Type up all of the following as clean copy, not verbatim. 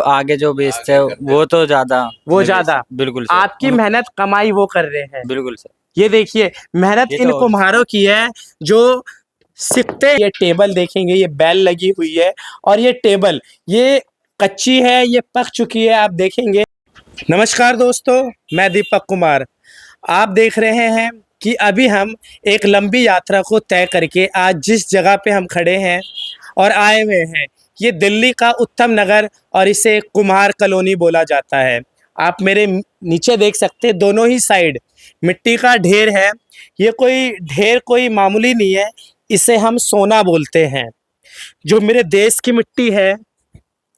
आगे जो बेचते हैं वो तो ज्यादा वो ज्यादा। बिल्कुल सर। आपकी मेहनत कमाई वो कर रहे हैं। बिल्कुल सर। ये देखिए मेहनत ये इन तो कुम्हारों की है जो सीखते। ये टेबल देखेंगे, ये बैल लगी हुई है और ये टेबल ये कच्ची है, ये पक चुकी है, आप देखेंगे। नमस्कार दोस्तों, मैं दीपक कुमार। आप देख रहे हैं कि अभी हम एक लंबी यात्रा को तय करके आज जिस जगह पे हम खड़े हैं और आए हुए हैं, ये दिल्ली का उत्तम नगर और इसे कुम्हार कॉलोनी बोला जाता है। आप मेरे नीचे देख सकते हैं, दोनों ही साइड मिट्टी का ढेर है। ये कोई ढेर कोई मामूली नहीं है, इसे हम सोना बोलते हैं। जो मेरे देश की मिट्टी है,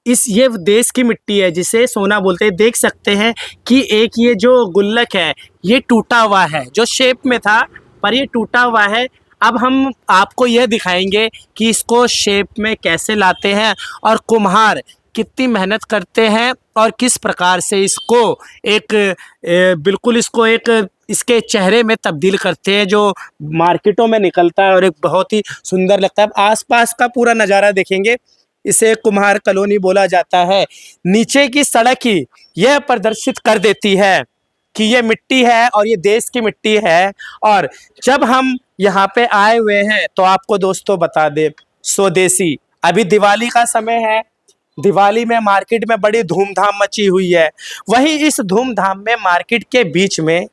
ये देश की मिट्टी है जिसे सोना बोलते हैं। देख सकते हैं कि एक ये जो गुल्लक है ये टूटा हुआ है, जो शेप में था पर ये टूटा हुआ है। अब हम आपको यह दिखाएंगे कि इसको शेप में कैसे लाते हैं और कुम्हार कितनी मेहनत करते हैं और किस प्रकार से इसको एक बिल्कुल इसको एक इसके चेहरे में तब्दील करते हैं, जो मार्केटों में निकलता है और एक बहुत ही सुंदर लगता है। आसपास का पूरा नज़ारा देखेंगे, इसे कुम्हार कॉलोनी बोला जाता है। नीचे की सड़क ही यह प्रदर्शित कर देती है कि ये मिट्टी है और ये देश की मिट्टी है। और जब हम यहाँ पे आए हुए हैं तो आपको दोस्तों बता दे, स्वदेशी, अभी दिवाली का समय है। दिवाली में मार्केट में बड़ी धूमधाम मची हुई है। वहीं इस धूमधाम में मार्केट के बीच में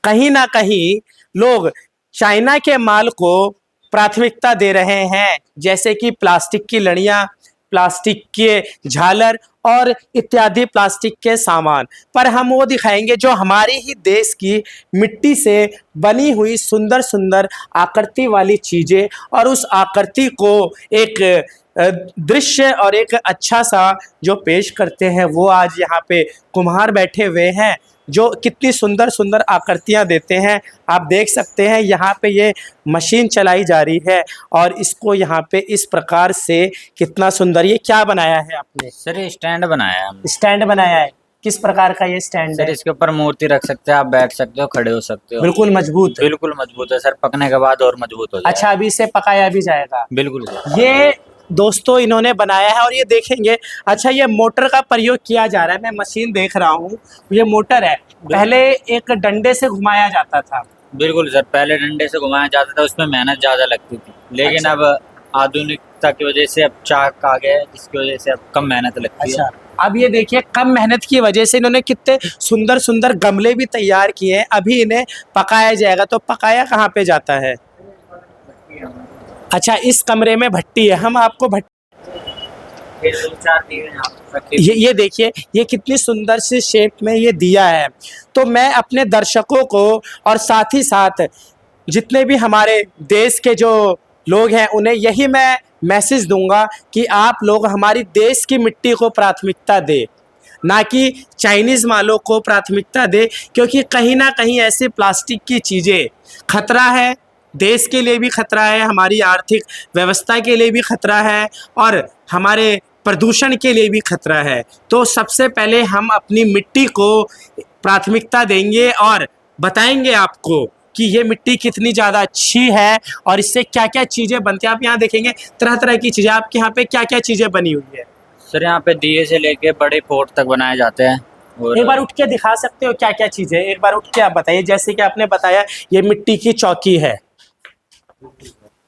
कहीं ना कहीं लोग चाइना के माल को प्राथमिकता दे रहे हैं, जैसे कि प्लास्टिक की लड़ियाँ, प्लास्टिक के झालर और इत्यादि प्लास्टिक के सामान। पर हम वो दिखाएंगे जो हमारी ही देश की मिट्टी से बनी हुई सुंदर सुंदर आकृति वाली चीज़ें, और उस आकृति को एक दृश्य और एक अच्छा सा जो पेश करते हैं, वो आज यहाँ पे कुम्हार बैठे हुए हैं जो कितनी सुंदर सुंदर आकृतियाँ देते हैं। आप देख सकते हैं यहाँ पे ये मशीन चलाई जा रही है और इसको यहाँ पे इस प्रकार से कितना सुंदर। ये क्या बनाया है आपने? सर ये स्टैंड बनाया है हमने। स्टैंड बनाया है। किस प्रकार का ये स्टैंड सर है? इसके ऊपर मूर्ति रख सकते हैं, आप बैठ सकते हो, खड़े हो सकते हो। बिल्कुल मजबूत है। बिल्कुल मजबूत है सर, पकने के बाद और मजबूत हो जाएगा। अच्छा, अभी इसे पकाया भी जाएगा? बिल्कुल सर। ये दोस्तों इन्होंने बनाया है और ये देखेंगे। अच्छा, ये मोटर का प्रयोग किया जा रहा है, मैं मशीन देख रहा हूँ, ये मोटर है। पहले एक डंडे से घुमाया जाता था। बिल्कुल सर, पहले डंडे से घुमाया जाता था, उसमें मेहनत ज्यादा लगती थी। लेकिन अच्छा। अब आधुनिकता की वजह से अब चाक आ गया है, जिसकी वजह से अब कम मेहनत लगती है। अच्छा, अब ये देखिए कम मेहनत की वजह से इन्होंने कितने सुंदर सुंदर गमले भी तैयार किए हैं। अभी इन्हें पकाया जाएगा। तो पकाया कहाँ पे जाता है? अच्छा, इस कमरे में भट्टी है। हम आपको ये देखिए, ये कितनी सुंदर सी शेप में ये दिया है। तो मैं अपने दर्शकों को और साथ ही साथ जितने भी हमारे देश के जो लोग हैं उन्हें यही मैं मैसेज दूंगा कि आप लोग हमारी देश की मिट्टी को प्राथमिकता दे, ना कि चाइनीज़ मालों को प्राथमिकता दे, क्योंकि कहीं ना कहीं ऐसे प्लास्टिक की चीज़ें खतरा है। देश के लिए भी खतरा है, हमारी आर्थिक व्यवस्था के लिए भी खतरा है और हमारे प्रदूषण के लिए भी खतरा है। तो सबसे पहले हम अपनी मिट्टी को प्राथमिकता देंगे और बताएंगे आपको कि ये मिट्टी कितनी ज़्यादा अच्छी है और इससे क्या क्या चीज़ें बनती हैं। आप यहाँ देखेंगे तरह तरह की चीज़ें। आपके यहाँ पे क्या क्या चीज़ें बनी हुई है? सर यहाँ पे दिए से लेके बड़े पोट तक बनाए जाते हैं। और एक बार उठ के दिखा सकते हो क्या क्या चीज़ें? एक बार उठ के आप बताइए। जैसे कि आपने बताया ये मिट्टी की चौकी है।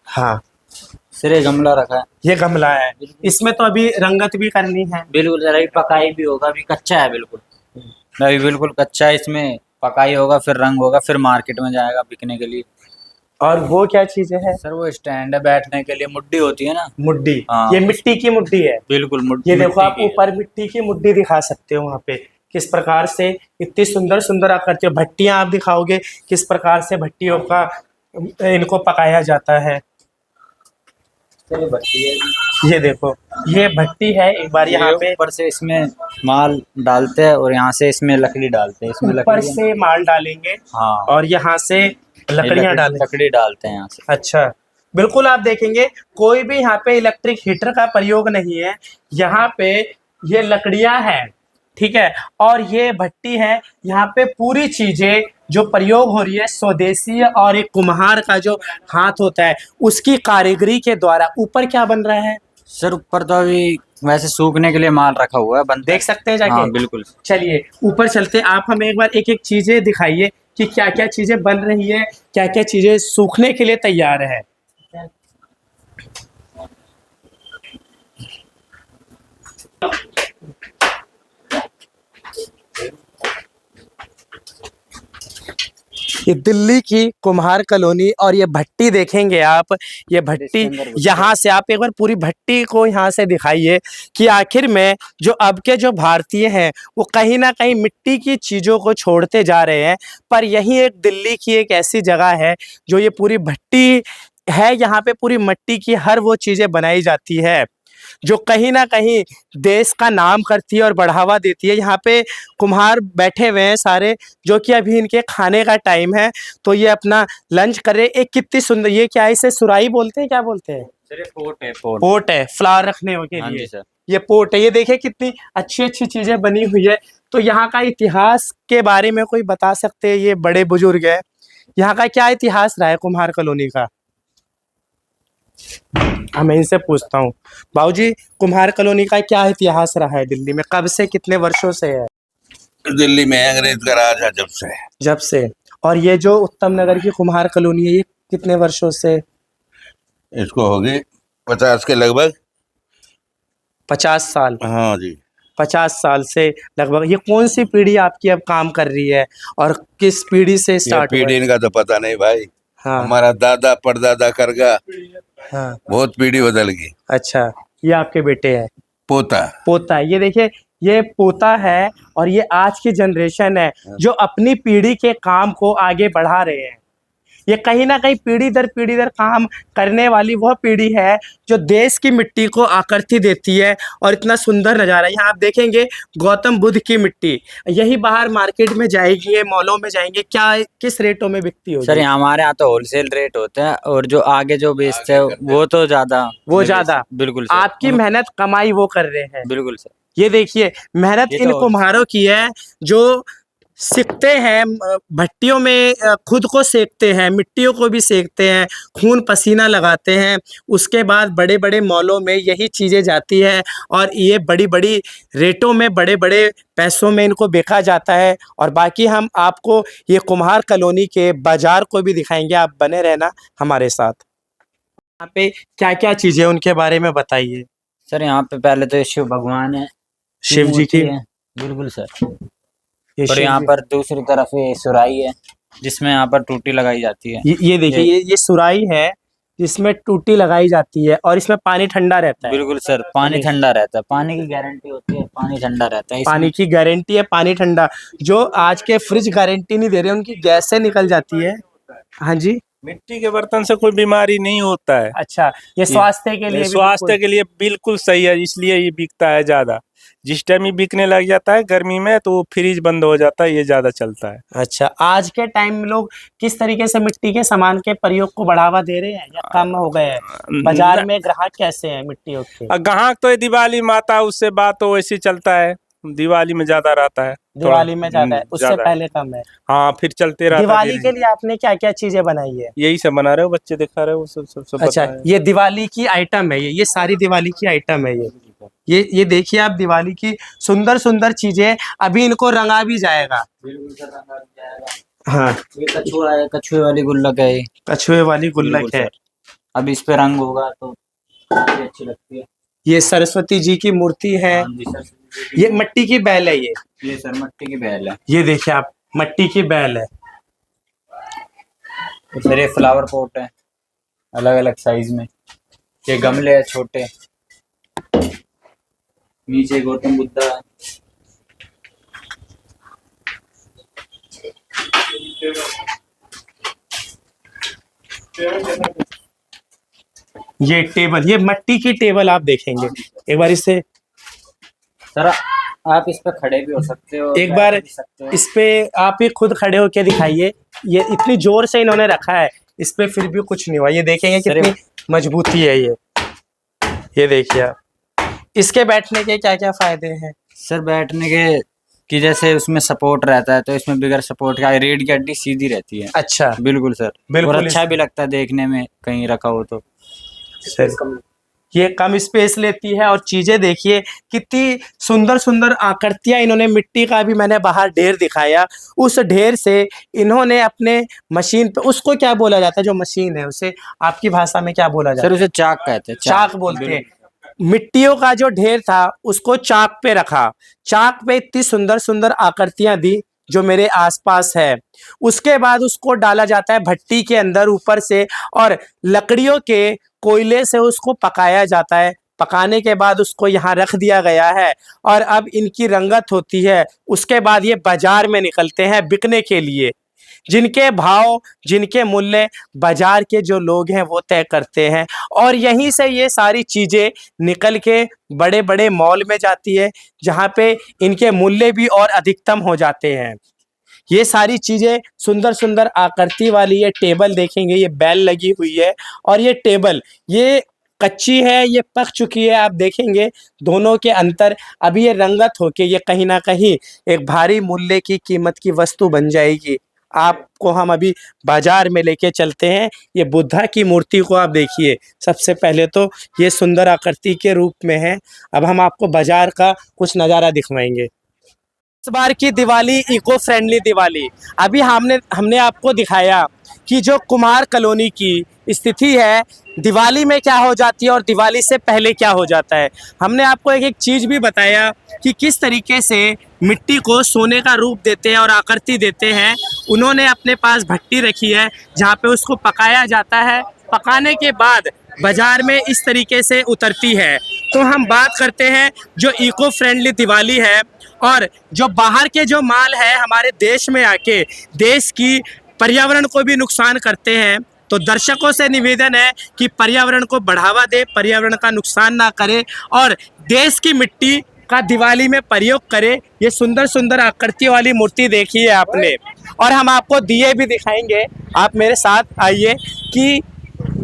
हाँ सर ये गमला रखा है। ये गमला है, इसमें तो अभी रंगत भी करनी है। बिल्कुल सर, अभी पकाई भी होगा, अभी कच्चा है बिल्कुल। अभी बिल्कुल कच्चा है, इसमें पकाई होगा, फिर रंग होगा, फिर मार्केट में जाएगा बिकने के लिए। और वो क्या चीजें है? सर वो स्टैंड है बैठने के लिए, मुड्डी होती है ना। मुड्डी। हाँ। ये मिट्टी की मुड्डी है। बिल्कुल मुड्डी। ये देखो, आप ऊपर मिट्टी की मुड्डी दिखा सकते हो। वहाँ पे किस प्रकार से इतनी सुंदर सुंदर आकृति। भट्टियां आप दिखाओगे किस प्रकार से भट्टियों का इनको पकाया जाता है। ये देखो, ये भट्टी है। एक बार यहाँ पे ऊपर से इसमें माल डालते हैं और यहाँ से इसमें लकड़ी डालते हैं। इसमें ऊपर से माल डालेंगे। हाँ। और यहाँ से लकड़ियाँ डालेंगे। लकड़ी डालते हैं यहाँ से। अच्छा, बिल्कुल। आप देखेंगे कोई भी यहाँ पे इलेक्ट्रिक हीटर का प्रयोग नहीं है। यहाँ पे ये लकड़ियाँ हैं, ठीक है, और ये भट्टी है। यहाँ पे पूरी चीजें जो प्रयोग हो रही है स्वदेशी और एक कुम्हार का जो हाथ होता है उसकी कारीगरी के द्वारा। ऊपर क्या बन रहा है? सर ऊपर तो अभी वैसे सूखने के लिए माल रखा हुआ है बंद। देख सकते हैं जाके? हाँ बिल्कुल। चलिए ऊपर चलते, आप हमें एक बार एक एक चीजें दिखाइए कि क्या क्या चीजें बन रही है, क्या क्या चीजें सूखने के लिए तैयार है। ये दिल्ली की कुम्हार कॉलोनी और ये भट्टी देखेंगे आप, ये भट्टी, यहाँ से आप एक बार पूरी भट्टी को यहाँ से दिखाइए कि आखिर में जो अब के जो भारतीय हैं वो कहीं ना कहीं मिट्टी की चीज़ों को छोड़ते जा रहे हैं। पर यही एक दिल्ली की एक ऐसी जगह है जो ये पूरी भट्टी है, यहाँ पे पूरी मिट्टी की हर वो चीज़ें बनाई जाती है जो कहीं ना कहीं देश का नाम करती है और बढ़ावा देती है। यहाँ पे कुम्हार बैठे हुए हैं सारे, जो कि अभी इनके खाने का टाइम है, तो ये अपना लंच कर रहे हैं। एक कितनी सुंदर, ये क्या है, इसे सुराही बोलते हैं, क्या बोलते हैं? सर ये पोट है, पोट। पोट है, फ्लावर रखने के हाँ लिए। जी सर। ये पोट है। ये देखिए कितनी अच्छी अच्छी चीजें बनी हुई है। तो यहाँ का इतिहास के बारे में कोई बता सकते हैं? ये बड़े बुजुर्ग है, यहाँ का क्या इतिहास रहा है कुम्हार कॉलोनी का? मैं इनसे पूछता हूँ। बाबूजी, कुम्हार कॉलोनी का क्या इतिहास रहा है दिल्ली में? कब से, कितने वर्षों से है दिल्ली में? अंग्रेज का राज है जब से। और ये जो उत्तम नगर की कुम्हार कॉलोनी है, ये कितने वर्षों से? इसको होगी 50 के लगभग। 50 साल? हाँ जी, 50 साल से लगभग। ये कौन सी पीढ़ी आपकी अब काम कर रही है और किस पीढ़ी से ये स्टार्ट हुआ है? पीढ़ी का तो पता नहीं भाई। हाँ हमारा दादा परदादा कर गया, हाँ। बहुत पीढ़ी बदल गई। अच्छा, ये आपके बेटे हैं? पोता। पोता है। ये देखिए, ये पोता है और ये आज की जनरेशन है जो अपनी पीढ़ी के काम को आगे बढ़ा रहे हैं। ये कहीं ना कहीं पीढ़ी दर काम करने वाली वह पीढ़ी है जो देश की मिट्टी को आकृति देती है। और इतना सुंदर नज़ारा यहाँ आप देखेंगे, गौतम बुद्ध की मिट्टी। यही बाहर मार्केट में जाएगी, मॉलों में जाएंगे, क्या किस रेटों में बिकती होगी? सर हमारे यहाँ तो होलसेल रेट होते हैं और जो आगे जो बेचते हैं वो तो ज़्यादा। बिल्कुल सर। आपकी मेहनत कमाई वो कर रहे हैं। बिल्कुल सर। ये देखिए, मेहनत ये इन तो कुम्हारों की है जो सीखते हैं, भट्टियों में खुद को सेकते हैं, मिट्टियों को भी सेकते हैं, खून पसीना लगाते हैं। उसके बाद बड़े बड़े मॉलों में यही चीज़ें जाती है और ये बड़ी बड़ी रेटों में, बड़े बड़े पैसों में इनको बेचा जाता है। और बाकी हम आपको ये कुम्हार कॉलोनी के बाज़ार को भी दिखाएंगे, आप बने रहना हमारे साथ। यहाँ पे क्या क्या चीज़ें उनके बारे में बताइए। सर यहाँ पे पहले तो शिव भगवान है, शिव जी की है। बिल्कुल सर। और यहाँ पर दूसरी तरफ ये सुराही है जिसमें यहाँ पर टूटी लगाई जाती है। ये देखिए, ये सुराही है जिसमें टूटी लगाई जाती है और इसमें पानी ठंडा रहता है। बिल्कुल सर, पानी ठंडा रहता है, पानी की गारंटी होती है, पानी ठंडा रहता है। पानी की गारंटी है, पानी ठंडा। जो आज के फ्रिज गारंटी नहीं दे रहे, उनकी गैस से निकल जाती है। हाँ जी। मिट्टी के बर्तन से कोई बीमारी नहीं होता है। अच्छा, ये स्वास्थ्य के लिए, स्वास्थ्य के लिए बिल्कुल सही है, इसलिए ये बिकता है ज्यादा। जिस टाइम ये बिकने लग जाता है गर्मी में तो फ्रिज बंद हो जाता है, ये ज्यादा चलता है। अच्छा, आज के टाइम में लोग किस तरीके से मिट्टी के सामान के प्रयोग को बढ़ावा दे रहे हैं या कम हो गए हैं? बाजार में ग्राहक कैसे हैं मिट्टियों के? ग्राहक तो दिवाली माता, उससे बात तो वैसे चलता है, दिवाली में ज्यादा रहता है। दिवाली में ज्यादा है, उससे पहले कम है। हाँ, फिर चलते रहता है। दिवाली के लिए आपने क्या क्या चीजें बनाई है? यही सब बना रहे हो, बच्चे दिखा रहे हो, सब अच्छा, ये दिवाली की आइटम है, ये सारी दिवाली की आइटम है। ये देखिए आप, दिवाली की सुंदर सुंदर चीजें। अभी इनको रंगा भी जाएगा। हाँ, ये कछुआ है, कछुए वाली गुल्लक है, ये कछुए वाली गुल्लक है। अब इस पे रंग होगा तो काफी अच्छी लगती है। ये सरस्वती जी की मूर्ति है। हाँ जी सर। ये मिट्टी की बैल है। ये सर मिट्टी की बैल है। ये देखिए आप, मिट्टी की बैल है। फिर ये फ्लावर पॉट है अलग अलग साइज में। ये गमले है छोटे। नीचे गौतम बुद्धा है। ये टेबल, ये मिट्टी की टेबल आप देखेंगे एक बार इसे। सर आप इस पे खड़े भी हो सकते हो, एक बार इस पे आप ही खुद खड़े होके दिखाइए। ये इतनी जोर से इन्होंने रखा है, इस पे फिर भी कुछ नहीं हुआ। ये देखेंगे कितनी मजबूती है ये देखिए आप। इसके बैठने के क्या क्या फायदे हैं? सर बैठने के कि जैसे उसमें सपोर्ट रहता है तो इसमें बिगर सपोर्ट का रीढ़ की हड्डी सीधी रहती है। अच्छा, बिल्कुल सर। बिल्कुल। और अच्छा भी लगता है देखने में कहीं रखा हो तो। सर ये कम स्पेस लेती है। और चीज़ें देखिए कितनी सुंदर सुंदर आकृतियाँ इन्होंने, मिट्टी का भी मैंने बाहर ढेर दिखाया, उस ढेर से इन्होंने अपने मशीन पे, उसको क्या बोला जाता है जो मशीन है, उसे आपकी भाषा में क्या बोला जाता सर है? उसे चाक कहते हैं, चाक बोलते हैं। मिट्टियों का जो ढेर था उसको चाक पे रखा, चाक पे इतनी सुंदर सुंदर आकृतियां दी जो मेरे आसपास है। उसके बाद उसको डाला जाता है भट्टी के अंदर ऊपर से, और लकड़ियों के कोयले से उसको पकाया जाता है। पकाने के बाद उसको यहाँ रख दिया गया है और अब इनकी रंगत होती है। उसके बाद ये बाजार में निकलते हैं बिकने के लिए। जिनके भाव, जिनके मूल्य बाजार के जो लोग हैं वो तय करते हैं, और यहीं से ये सारी चीज़ें निकल के बड़े बड़े मॉल में जाती है, जहाँ पे इनके मूल्य भी और अधिकतम हो जाते हैं। ये सारी चीज़ें सुंदर सुंदर आकृति वाली, ये टेबल देखेंगे, ये बेल लगी हुई है, और ये टेबल ये कच्ची है, ये पक चुकी है। आप देखेंगे दोनों के अंतर, अभी ये रंगत होके ये कहीं ना कहीं एक भारी मूल्य की कीमत की वस्तु बन जाएगी। आपको हम अभी बाजार में लेके चलते हैं। ये बुद्धा की मूर्ति को आप देखिए, सबसे पहले तो ये सुंदर आकृति के रूप में है। अब हम आपको बाजार का कुछ नज़ारा दिखवाएंगे। इस बार की दिवाली इको फ्रेंडली दिवाली। अभी हमने आपको दिखाया कि जो कुम्हार कॉलोनी की स्थिति है, दिवाली में क्या हो जाती है और दिवाली से पहले क्या हो जाता है। हमने आपको एक एक चीज़ भी बताया कि किस तरीके से मिट्टी को सोने का रूप देते हैं और आकृति देते हैं। उन्होंने अपने पास भट्टी रखी है जहाँ पे उसको पकाया जाता है। पकाने के बाद बाजार में इस तरीके से उतरती है। तो हम बात करते हैं जो इको फ्रेंडली दिवाली है, और जो बाहर के जो माल है हमारे देश में आके देश की पर्यावरण को भी नुकसान करते हैं। तो दर्शकों से निवेदन है कि पर्यावरण को बढ़ावा दे, पर्यावरण का नुकसान ना करे और देश की मिट्टी का दिवाली में प्रयोग करे। ये सुंदर सुंदर आकृति वाली मूर्ति देखी है आपने, और हम आपको दिए भी दिखाएंगे। आप मेरे साथ आइए कि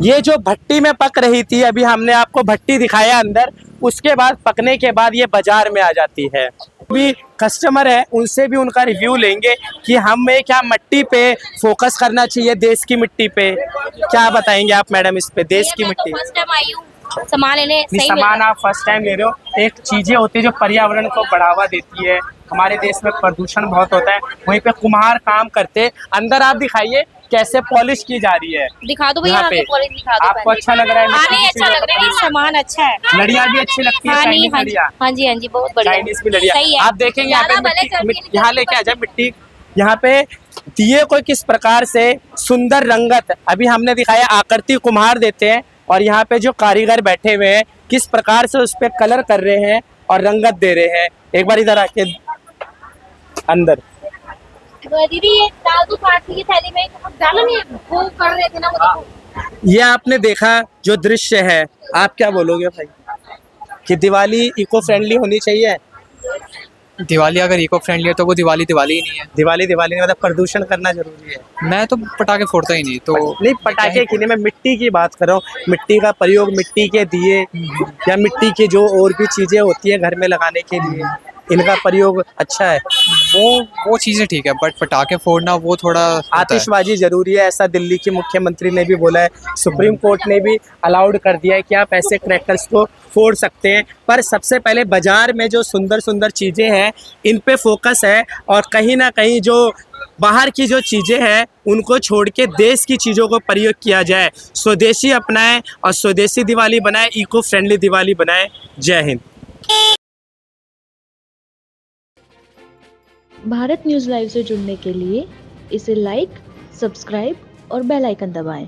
ये जो भट्टी में पक रही थी, अभी हमने आपको भट्टी दिखाया अंदर, उसके बाद पकने के बाद ये बाजार में आ जाती है। भी कस्टमर है, उनसे भी उनका रिव्यू लेंगे कि हमें क्या मिट्टी पे फोकस करना चाहिए, देश की मिट्टी पे। क्या बताएंगे आप मैडम इस पे, देश की मिट्टी? फर्स्ट टाइम आई हूँ सामान लेने। सही सामान आप फर्स्ट टाइम ले रहे हो। एक चीजें होती है जो पर्यावरण को बढ़ावा देती है। हमारे देश में प्रदूषण बहुत होता है, वहीं पे कुम्हार काम करते। अंदर आप दिखाइए कैसे पॉलिश की जा रही है। दिखा दो भैया, यहाँ पे आगे पॉलिश दिखा दो। आपको अच्छा लग रहा है? हाँ नहीं, अच्छा लग रहा है, सामान अच्छा है। लड़ियाँ भी अच्छी लगती है, हाँ नहीं, चाइनीज लड़ियाँ। हाँ जी, हाँ जी, बहुत बढ़िया। चाइनीज भी लड़ियाँ सही है। आप देखेंगे यहाँ ज्यादा पे भले सर्दी मिट्टी, नहीं यहाँ लेके आ जाए मिट्टी। यहाँ पे दिए को किस प्रकार से सुंदर रंगत, अभी हमने दिखाया आकृति कुम्हार देते हैं, और यहाँ पे जो कारीगर बैठे हुए हैं किस प्रकार से उस पे कलर कर रहे हैं और रंगत दे रहे हैं। एक बार इधर आके अंदर दीदी ये दाल तो काटने की थैली में डालो नहीं, वो कर रहे थे ना, वो देखो। ये आपने देखा जो दृश्य है, आप क्या बोलोगे भाई कि दिवाली इको फ्रेंडली होनी चाहिए? दिवाली अगर इको फ्रेंडली है तो वो दिवाली दिवाली ही नहीं है। दिवाली नहीं, मतलब प्रदूषण करना जरूरी है। मैं तो पटाखे फोड़ता ही नहीं, तो नहीं, पटाखे की नहीं, मैं मिट्टी की बात कर रहा हूँ। मिट्टी का प्रयोग, मिट्टी के दिए या मिट्टी की जो और भी चीजें होती है घर में लगाने के लिए, इनका प्रयोग अच्छा है। वो चीज़ें ठीक है, बट पटाखे फोड़ना वो थोड़ा होता है। आतिशबाजी जरूरी है, ऐसा दिल्ली की मुख्यमंत्री ने भी बोला है। सुप्रीम कोर्ट ने भी अलाउड कर दिया है कि आप ऐसे क्रैकर्स को फोड़ सकते हैं, पर सबसे पहले बाजार में जो सुंदर सुंदर चीज़ें हैं इन पे फोकस है, और कहीं ना कहीं जो बाहर की जो चीज़ें हैं उनको छोड़ के देश की चीज़ों को प्रयोग किया जाए। स्वदेशी अपनाएं और स्वदेशी दिवाली बनाएं, इको फ्रेंडली दिवाली बनाएं। जय हिंद। भारत न्यूज़ लाइव से जुड़ने के लिए इसे लाइक, सब्सक्राइब और बेल आइकन दबाएं।